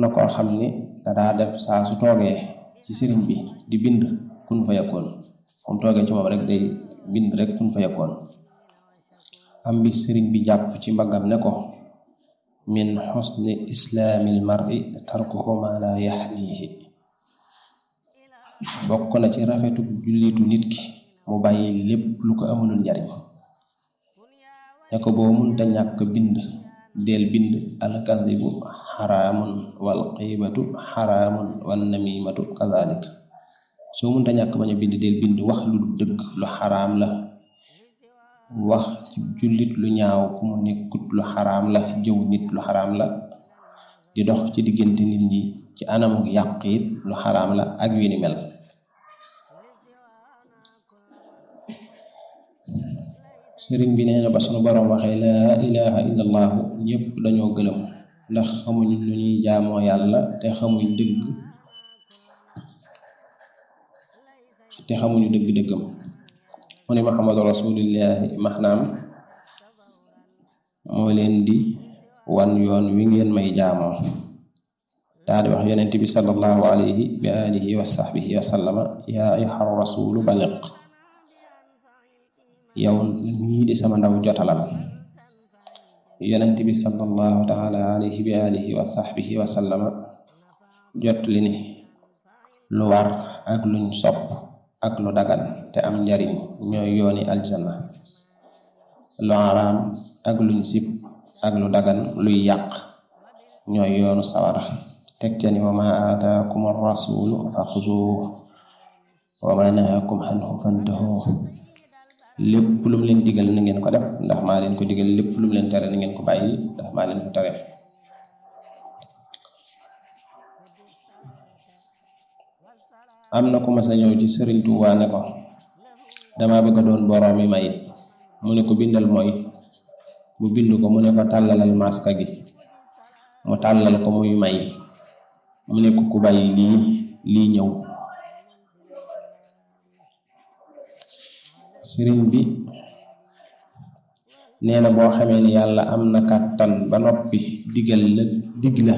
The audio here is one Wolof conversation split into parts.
na koo xam ni daa def saa su toogee ci sëriñ bi di bind kun fa yakkoon mu toogee ci moom rek day bind rek kun fa yakkoon. am bi sëriñ bi jàpp ci mbaggam ne ko min xusni islaamil mar'i tarkuhu ma la yaxnihi, bokk na ci rafetu jullitu nit ki mu bàyyi lépp lu ko amulul njariñ. ne ko boo munta ñàkk bind del bind alkadibu xaraamun wal xiibatu xaraamun wan namimatu kazalik. soo munta ñàkk bañ a bind del bind wax lu dëgg lu xaraam la, wax ci jullit lu ñaaw fu mu nekkut lu xaraam la, jëw nit lu xaraam la, di dox ci diggante nit ñi ci anamu yàq it lu xaraam la ak yu ni mel. sëriñ bi nee na ba sunu boroom waxee laa ilaha illallahu ñépp dañoo gëlëm ndax xamuñ lu ñuy jaamoo yàlla te xamuñu dëgg-dëggam. mu ne muhammadu rasulillahi maanaam moo leen di wan yoon wi ngeen may jaamoo. daal di wax yonent bi sallallahu alayhi bi alihi wa sahbihi wa sallama yaa ayyuhar rasulu baliq, yow mii di sama ndaw jotalal. yonent bi sallallahu taala alayhi bi alihi wa sahbihi wa sallama jot li ni lu war ak luñ sopp ak lu dagan te am njariñ ñooy yooni aljanna, lu araam ak luñ sib ak lu dagan luy yàq ñooy yoonu sawara. teg ca ni wa ma aataakum ar-rasulu faxuduhu wa ma nahakum anhu fantahu, lépp lu mu leen digal na ngeen ko def ndax maa leen ko digal, lépp lu mu leen tere na ngeen ko bàyyi ndax maa leen ko tere. am na ku mas a ñëw ci Sëriñ Tuubaa ne ko dama bëgg a doon boroomi may, mu ne ko bindal mooy, mu bind ko, mu ne ko tàllalal maska gi, mu tàllal ko muy may, mu ne ko ku bàyyi lii ñëw. sëriñ bi nee na boo xamee ni yàlla am na kàttan ba noppi dig la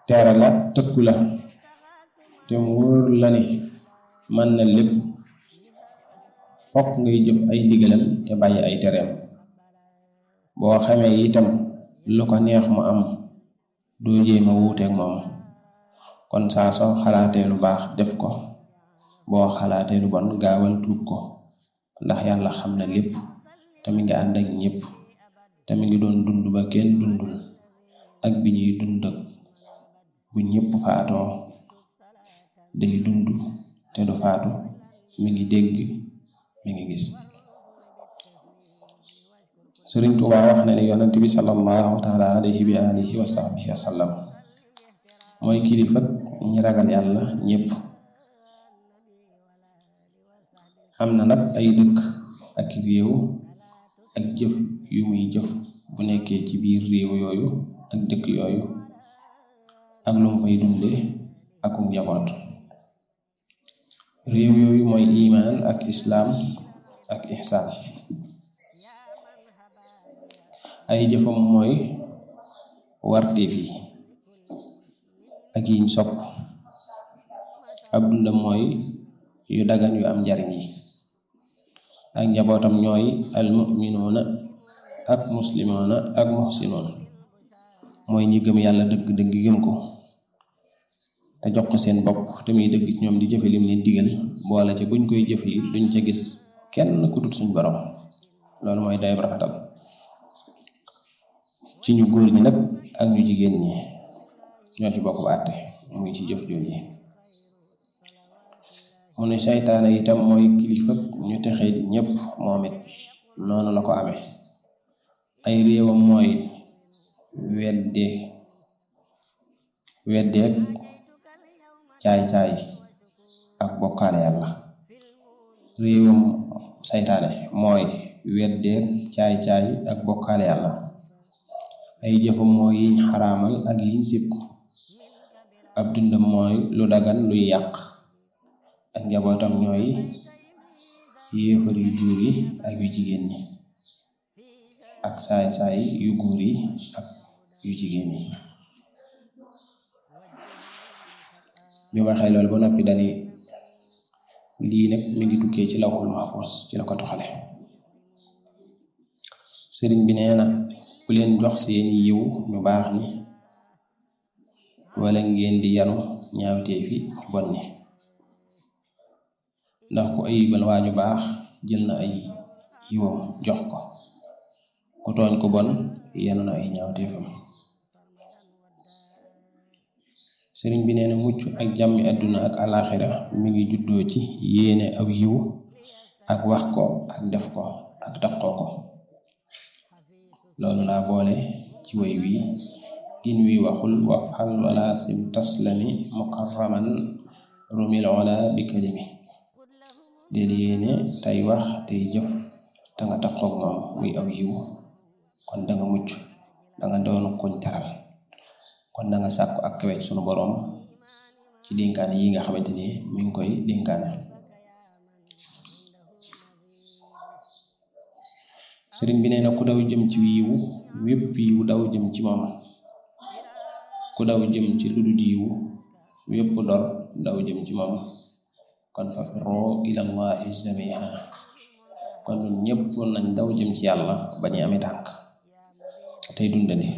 tere la tëkku la te mu wóor la ni mën na lépp, fokk ngay jëf ay ndigalam te bàyyi ay tereem. boo xamee itam lu ko neex mu am doo jéema wuuteeg moom, kon saa soo xalaatee lu baax def ko, boo xalaatee lu bon gaawal tuub ko, ndax yàlla xam na lépp te mi ngi ànd ak ñépp te mi ngi doon dund ba kenn dundul ak bi ñuy dund ak bu ñépp faatoo day dund te du faatu, mi ngi dégg mi ngi gis. Sëriñ Tuubaa wax na ne yonent bi sallallahu taala alayhi bi alihi wa sahbihi wa sallam mooy kilifa ñi ragal yàlla ñépp. am na nag ay dëkk ak réew ak jëf yu muy jëf bu nekkee ci biir réew yooyu ak dëkk yooyu ak lu mu fay dunde akum njaboot. réew yooyu mooy imaan ak islaam ak ihsaan. ay jëfam mooy warteef yi ak yiñ sopp. ab dundam mooy yu dagan yu am njariñ yi. ak njabootam ñooy almuminuuna ak muslimoona ak muhsinoon, mooy ñi gëm yàlla dëgg-dëgg gëm ko te jox ko seen bopp te muy dëgg ci ñoom di jëfe lim leen digal, boole ca buñ koy jëf yi duñ ca gis kenn ku dul suñ borom. loolu mooy dayab rafetal ci ñu góor ñi nag ak ñu jigéen ñi ñoo ci bokk ba àtte muy ci jëf jooji. mu ne saytaane itam mooy kilifa ñu texee di ñépp, moom it noonu la ko amee. ay réewam mooy weddeek caay-caay ak bokkaale yàlla. réewam saytaane mooy weddeek caay-caay ak bokkaale yàlla. ay jëfam mooy yiñ xaraamal ak yiñ sib. ab dundam mooy lu dagan luy yàq. ak njabootam ñooy yéefar yu góor yi ak yu jigéen ñi, ak saay-saay yu góor yi ak yu jigéen yi. bi waxee loolu ba noppi dani lii nag mi ngi tukkee ci lawhul mahfuz ci la ko toxale sëriñ bi nee na bu leen jox seeni yiw ñu baax ni wala ngeen di yanu ñaawteefi ñu bon ni ndax ku ayibal waa ñu baax jël na ay yiwam jox ko ku tooñ ku bon yanu na ay ñaawteefam sëriñ bi nee na mucc ak jàmmi àdduna ak alaxira mi ngi juddoo ci yéene aw yiw ak wax ko ak def ko ak taqoo ko loolu laa boole ci way wi in wi waxul wafxal wala sim taslami mukarraman rumil ola bi kalimi del yéene tey wax tey jëf te nga taqoog moom muy aw yiw kon danga mucc danga doon koñ teral kon danga sàkku ak kawec sunu boroom ci dénkaane yi nga xamante ni mi ngi koy dénkaane sëriñ bi nee na ku daw jëm ci yiw wépp yiw daw jëm ci moom ku daw jëm ci ludul yiw wépp dor daw jëm ci moom kon fa firru ilallahi jamiha kon ñun ñépp nañ daw jëm ci yàlla bañu ami tànk tey dundani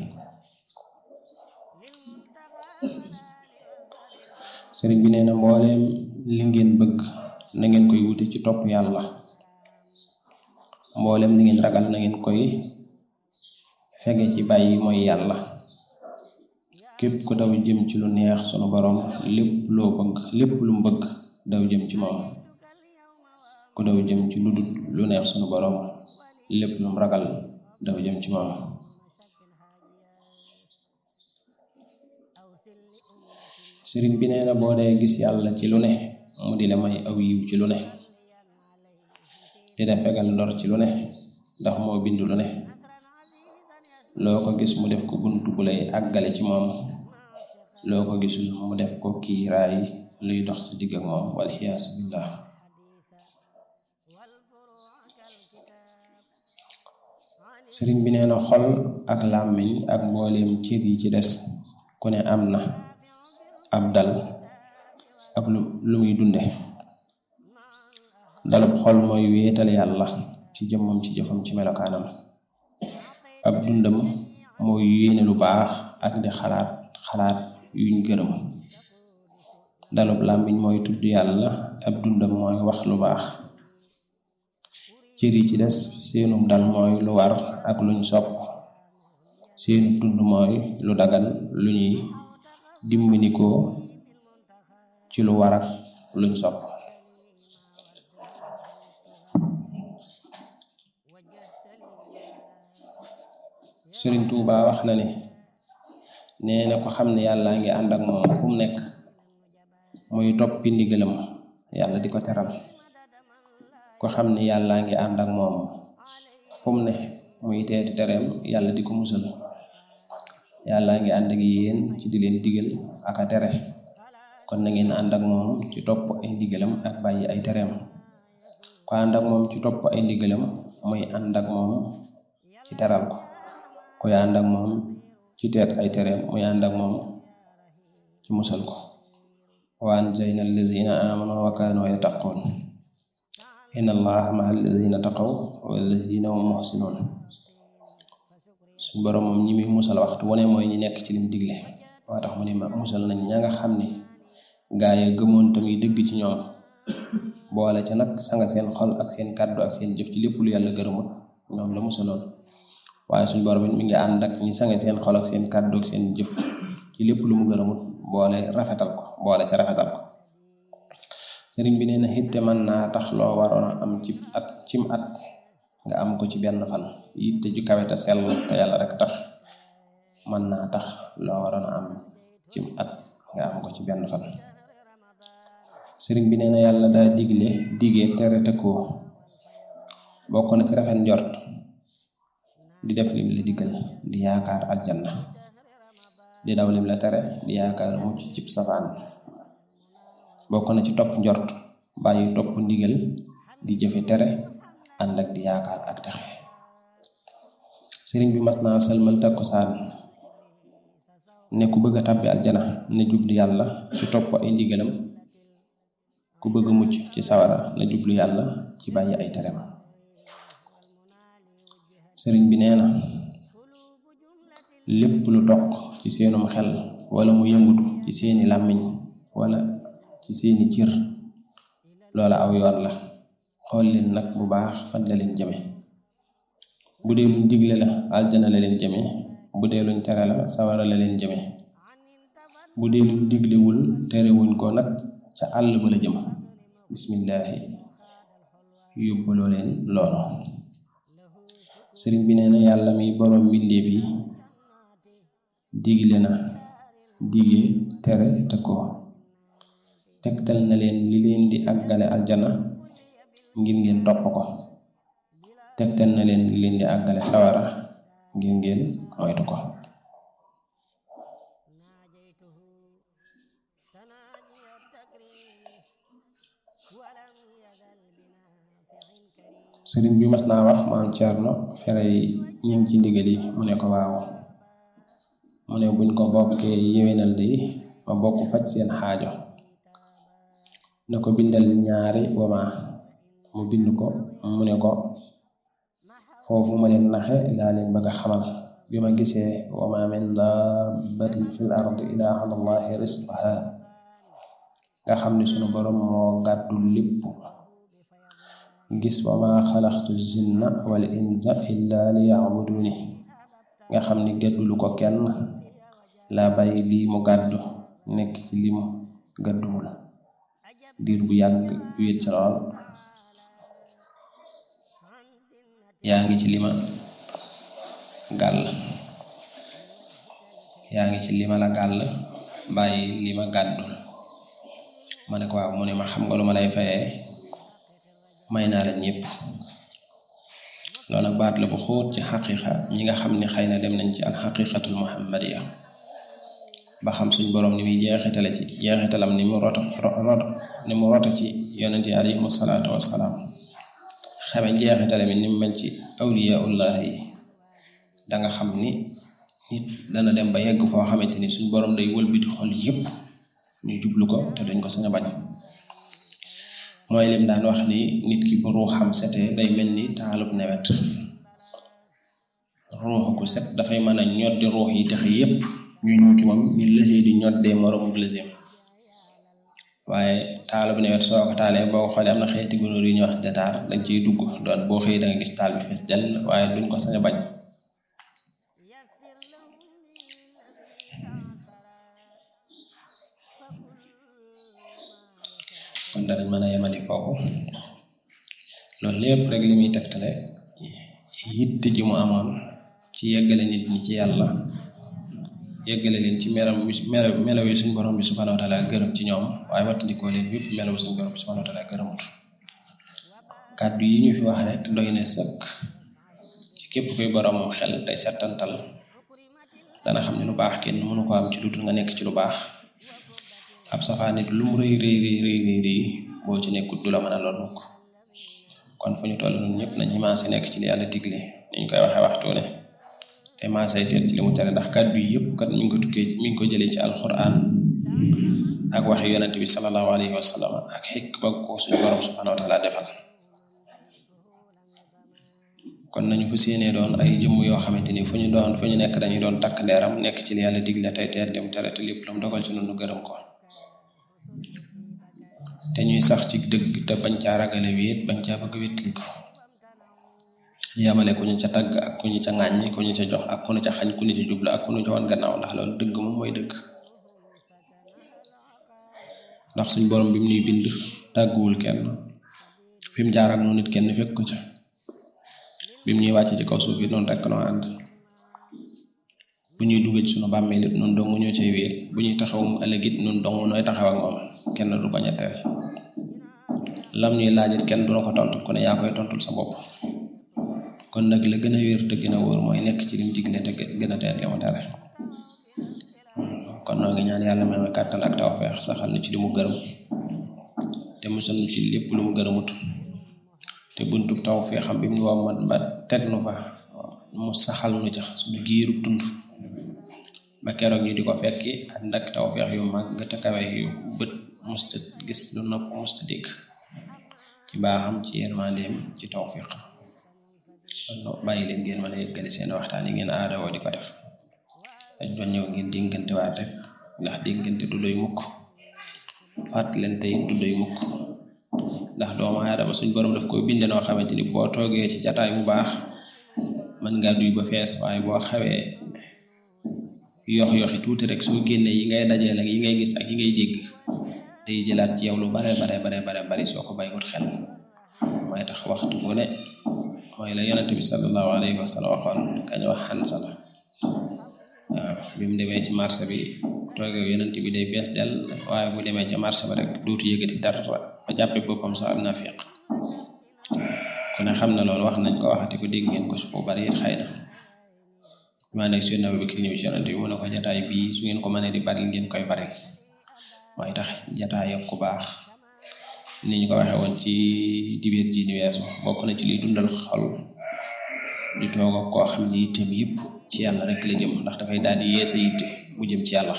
sëriñ bi nee na mbooleem li ngeen bëgg na ngeen koy wute ci topp yàlla mbooleem li ngeen ragal na ngeen koy fege ci bàyyi mooy yàlla képp ku daw jëm ci lu neex sunu boroom lépp lu mu bëgg daw jëm ci moom ku daw jëm ci lu dut lu neex sunu boroom lépp lu mu ragal daw jëm ci moom sëriñ bi nee na boo dee gis yàlla ci lu ne mu di la may aw yiw ci lu ne di la fegal ndor ci lu ne ndax moo bind lu ne loo ko gis mu def ko buntu bu lay àggale ci moom loo ko gisul mu def ko kiiraay luy dox sa digg ak moom wal iyaasu billah sëriñ bi nee na xol ak làmmiñ ak mbooleem cër yi ci des ku ne am na ab dal ak lu muy dunde dalub xol mooy wéetal yàlla ci jëmmam ci jëfam ci melokaanam ab dundam mooy yéene lu baax ak di xalaat yuñ gërëm dalub làmmiñ mooy tudd yàlla ab dundam mooy wax lu baax cër yi ci des seenum dal mooy lu war ak luñ sopp seenub dund mooy lu dagan lu ñuy dimbanikoo ci lu war ak luñ sopp Sëriñ Tuuba wax na ne nee na ko xam ne yàlla ngi ànd ak moom fu mu nekk muy toppi ndigalam yàlla di ko teral ko xam ne yàlla ngi ànd ak moom fu mu ne muy teeti tereem yàlla di ko musal yàlla ngi ànd ak yéen ci di leen digal ak a tere kon na ngeen ànd ak moom ci topp ay ndigalam ak bàyyi ay tereem ko ànd ak moom ci topp ay ndigalam muy ànd ak moom ci teral ko koy ànd ak moom ci teet ay tereem muy ànd ak moom ci musal ko wa anjayna allazina amanu wa kanu yattaqun inna allaha ma'a allazina taqaw wallazina hum muhsinun suñ borom moom ñi muy musal waxtu wone mooy ñi nekk ci lim digle moo tax mu ne ma musal nañ ña nga xam ne gaay ya gëmoon tamit dëgg ci ñoom boole ca nag sanga seen xol ak seen kàddu ak seen jëf ci lépp lu yàlla gërëmut ñoom la musaloon waaye suñ borom it mi ngi ànd ak ñi sange seen xol ak seen kàddu ak seen jëf ci lépp lu mu gërëmut boole ca rafetal ko sëriñ bi nee na xitte mën naa tax loo waroon a am cim at nga am ko ci benn fan yitte ju kawe te sell te yàlla rek tax mën naa tax loo waroon a am cim at nga am ko ci benn fan sëriñ bi nee na yàlla daa dige tere te ko bokk na ci rafet njort di def lim la digal di yaakaar aljanna di daw lim la tere di yaakaar mucc cib safaan bokk na ci topp njort bàyyi topp ndigal di jëfe tere ànd ak di yaakaar ak texe sëriñ bi mas naa sëlmal takkusaan ne ku bëgg a tàbbi aljana na jublu yàlla ci topp ay ndigalam, ku bëgg mucc ci sawara na jublu yàlla ci bàyyi ay tereem. sëriñ bi nee na lépp lu toq ci seenum xel wala mu yëngutu ci seeni làmmiñ wala ci seeni cër loola aw yoon la. xool leen nag bu baax fan la leen jëme. bu dee luñ digle la aljana la leen jëme, bu dee luñ tere la sawara la leen jëme. bu dee luñ diglewul terewuñ ko nag ca àll ba la jëm. bismillaahi yóbbaloo leen loolu. sëriñ bi nee na yàlla mi boroom mbindeef yi digle na dige tere te ko tegtal na leen li leen di àggale aljana ngir ngeen topp ko, tegtal na leen li leen di àggale sawara ngir ngeen moytu ko. sëriñ bi mas naa wax maam Cerno fere yi ñu ngi ci ndigal yi, mu ne ko waaw, mu ne buñ ko bokkee yéwénal de ma bokk faj seen xaajo. ne ko bindal ñaari wama, mu bind ko, mu ne ko foofu ma leen naxe laa leen bëgg a xamal. bi ma gisee wama min dabbatin fil ardi illa ala allahi rizquha, nga xam ne sunu borom moo gàddu lépp. gis wama xalaqtu jinna wal insa illa liya'buduni, nga xam ni gàddulu ko kenn, laa bàyyi lii mu gàddu nekk ci lim gàdduwul diir bu yàgg wéet ci lool. yaa ngi ci lima gàll, yaa ngi ci lima la gàll bàyyi lima gàddul. ma ne ko waaw, mu ne ma xam nga lu ma lay fayee, may naa la ñépp. loolu nag baat la bu xóot ci xaqiiqa. ñi nga xam ne xëy na dem nañ ci alxaqiiqatul muhammadiya ba xam suñ borom ni muy jeexitale ci jeexitalam ni mu rota ci yonent yi alayhimu salaatu wassalaam, xame jeexitale mi ni mu mel ci awliyaullah yi, danga xam ni nit dana dem ba yegg foo xamante ni suñ borom day wëlbiti xol yépp ñu jublu ko te duñ ko sañ a bañ. mooy lim daan wax ni nit ki bu ruuxam setee day mel ni taalub nawet. ruux ku set dafay mën a ñoddi ruux yi tax yépp ñu ñëw ci moom ni lësee di ñoddee moroomu lëseem. waaye taalub nawet soo ko taalee boo ko xoolee am na xeeti gunóor yu ñuy wax jataar dañ ciy dugg doon boo xëy da nga gis taal bi fees dell, waaye duñ ko sañ a bañ. kon danañ mën a yemani foofu. loolu lépp rek li muy tegtale yitte ji mu amoon ci yeggale nit ñi ci yàlla, yeggale leen ci melaw yi suñ borom bi subhanahu wa taala gërëm ci ñoom, waaye wattandikoo leen yëpp melaw suñ borom bi subhanahu wa taala gërëmut. kàddu yi ñu fi wax rek doy na sëkk ci képp kuy boromam xel day settantal, dana xam ne lu baax kenn mënu ko am ci lu dul nga nekk ci lu baax. ab safaan nit lu mu rëy boo ci nekkut du la mën a lor mukk. kon fu ñu toll ñun ñëpp nañu maase nekk ci li yàlla digle, ni ñu koy waxee waxtu ne, te maase teel ci li mu tere, ndax kàddu yi yëpp kat mi ngi ko jëlee ci alquran ak waxi yonent bi sallallahu alayhi wa sallam ak xikma ko suñu borom subhanahu wa taala defal. kon nañu fa séenee doon ay jëmm yoo xamante ni fu ñu nekk dañuy doon takk ndeeram nekk ci li yàlla digle tey teel dem tere te lépp lu mu dogal ci noonu gërëm ko, te ñuy sax ci dëgg te bañ caa ragale wéet, bañ caa bëgg wéttil ko, yamale ku ñu ca tagg ak ku ñu ca ŋàññi, ku ñu ca jox ak ku ñu ca xañ, ku ñu ca jublu ak ku ñu ca wan gannaaw, ndax loolu dëgg moom mooy dëgg. ndax suñ borom bi mu ñuy bind tàgguwul kenn, fi mu jaar ak noonu nit kenn fekk ko ca. bi mu ñuy wàcc ci kaw suuf yi noonu rek noo ànd, bu ñuy dugg ci sunu bàmmeel it noonu dong ñoo cay wéer, bu ñuy taxawum ëllëg it noonu dong nooy taxaw ak moom, kenn du ko ñetteel. lam ñuy laajit kenn du na ko tontul, ku ne yaa koy tontul sa bopp. kon nag la gën a wér te gën a wóor mooy nekk ci lim digle te gën a teel li mu tere. kon noo ngi ñaan yàlla may ma kàttan ak tawfeex saxal na ci li mu gërëm te musal nu ci lépp lu mu gërëmut, te buntu tawfeexam bi mu wommat ba teg nu fa mu saxal nu ca suñu giiru dund ba keroog ñu di ko fekki ànd ak tawfeex yu mag te kawe yu bët musta gis lu nopp musta dégg ci baaxam ci yërmandeem ci tawfeex kon bàyyi leen ngeen mën a yëggale seen waxtaan yi ngeen aadawoo di ko def dañ doon ñëw ngeen dénkante waat rek ndax dénkante du doy mukk fàttalante it du doy mukk ndax doomu aadama suñ borom daf koy binde noo xamante ni boo toogee ci jataay bu baax mën nga duy ba fees waaye boo xawee yoxi tuuti rek soo génnee yi ngay dajeel ak yi ngay gis ak yi ngay dégg day jëlaat ci yow lu bare bari soo ko bàyyiwut xel mooy tax waxtu bu ne mooy la yonent bi sallallahu alayhi wa sallam waxoon kañ wax Hansala waaw bi mu demee ci marché bi toogee yonent bi day fees del waaye bu demee ca marché ba rek dootu yëgati dara ba jàppe boppam sax am nafiq ku ne xam na loolu wax nañ ko waxati ko dégg ngeen ko su ko bari it xëy na maa nekk seen nabi bi ñëw ci yonent bi mu ne ko jataay bii su ngeen ko mënee di bari ngeen koy bari mooy tax jataay yokk ku baax ni ñu ko waxee woon ci dibéer ji ni weesu bokk na ci liy dundal xol di toog ak koo xam ne yitteem yëpp ci yàlla rek la jëm ndax dafay daal di yeesa yitte mu jëm ci yàlla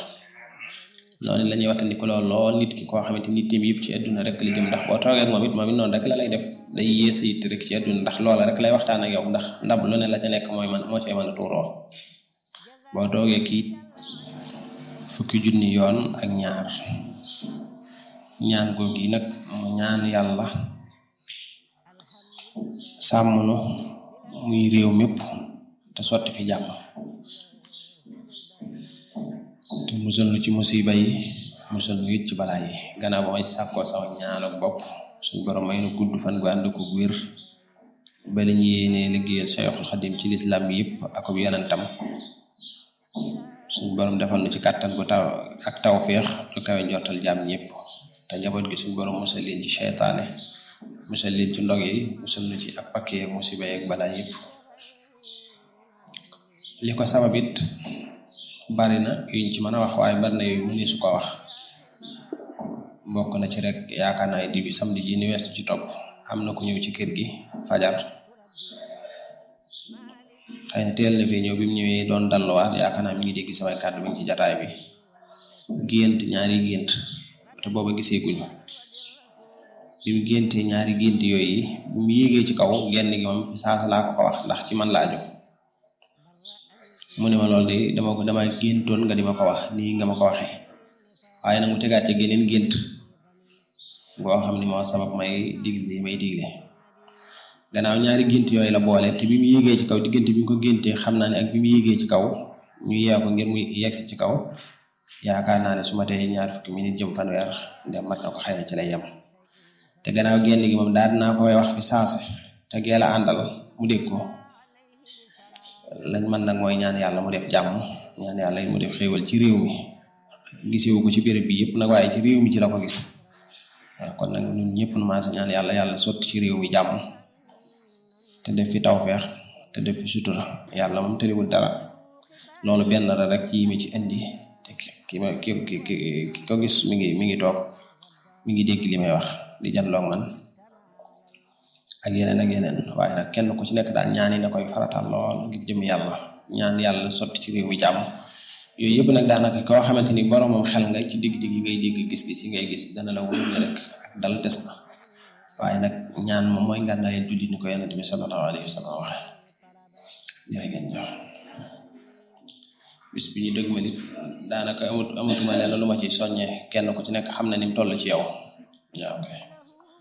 noonu la ñuy waxtandi ko lool nit ki koo xamante ni yitteem yëpp ci àdduna rek la jëm ndax boo toogee ak moom it noonu rek la lay def day yeesa yitte rek ci àdduna ndax loola rek lay waxtaan ak yow ndax ndab lu ne la ca nekk moo cay mën a tuuroo boo toogee kii fukki junni yoon ak ñaan googu yi nag mu ñaan yàlla sàmm nu muy réew mépp te sotti fi jàmm te musal nu ci musiba yi musal nu it ci balaa yi gannaaw ba may sàkkoo sama ñaan ak bopp suñu borom may nu gudd fan gu ànd ko wér ba la ñu yéenee liggéeyal Seexul Xadim ci lislaam bi yëpp ak yonentam suñu borom defal nu ci kàttan gu taw ak tawfeex lu kawe njortal jaam ñëpp te njaboot gi suñu borom musal leen ci seytaane musal leen ci ndog yi musal nu ci ak pakkee ak musiba ak balaa yëpp li ko sabab it bari na yuñ ci mën a wax waaye bari na yooyu mënee su ko wax bokk na ci rek yaakaar naa di bi samedi ji ni weesu ci topp am na ku ñëw ci kër gi fajar xëy na teel na fi ñëw bi mu ñëwee doon dalluwaat yaakaar naa mi ngi dégg samay kàddu mi ngi ci jataay bi ñaari gént te booba gisee guñu bi mu géntee ñaari gént yooyu bu mu yéegee ci kaw genn gi moom fi saasa laa ko wax ndax ci man laaju mu ne ma loolu de dama géntoon nga di ma ko wax nii nga ma ko waxee waaye nag mu tegaat ci geneen gént boo xam ni moo sabab may digle gannaaw ñaari gént yooyu la boole te bi mu yéegee ci kaw diggante bi mu ko géntee xam naa ne ak bi mu yéegee ci kaw ñu yeew ko ngir mu yegsi ci kaw yaakaar naa ne su ma tee ñaar fukki minute jëm fanweer ndem mat na ko xëy na ci lay yem te gannaaw genn gi moom daal dinaa koy wax fi saase te geel a àndal mu dégg ko lañ man nag mooy ñaan yàlla mu def jàmm ñaan yàlla mu def xéewal ci réew mi gisewu ko ci béréb bi yëpp nag waaye ci réew mi ci la ko gis waaw kon nag ñun ñëpp nu maase ñaan yàlla sotti ci réew mi jàmm te def fi tawfeex te def fi sutura yàlla moom tëriwul dara loolu benn la rek ci mi ci indi te ki ko gis mi ngi toog mi ngi dégg li may wax di janloog man ak yeneen waaye nag kenn ku ci nekk daal ñaan yi na koy faratal lool ngir jëm yàlla ñaan yàlla sotti ci réew mi jàmm yooyu yëpp nag daanaka koo xamante ni boromam xel nga ci digg yi ngay dégg gis-gis yi ngay gis dana la wóor ne rek ak dal des na waaye nag ñaan moom mooy ngànnaay jullit ni ko yonent bi sallallahu alayhi wa sallam waxe jërëngeen jëf bis bi ñu dëgg ma nit daanaka amatuma leen lu ma ci soññee kenn ku ci nekk xam na ni mu toll ci yow waaw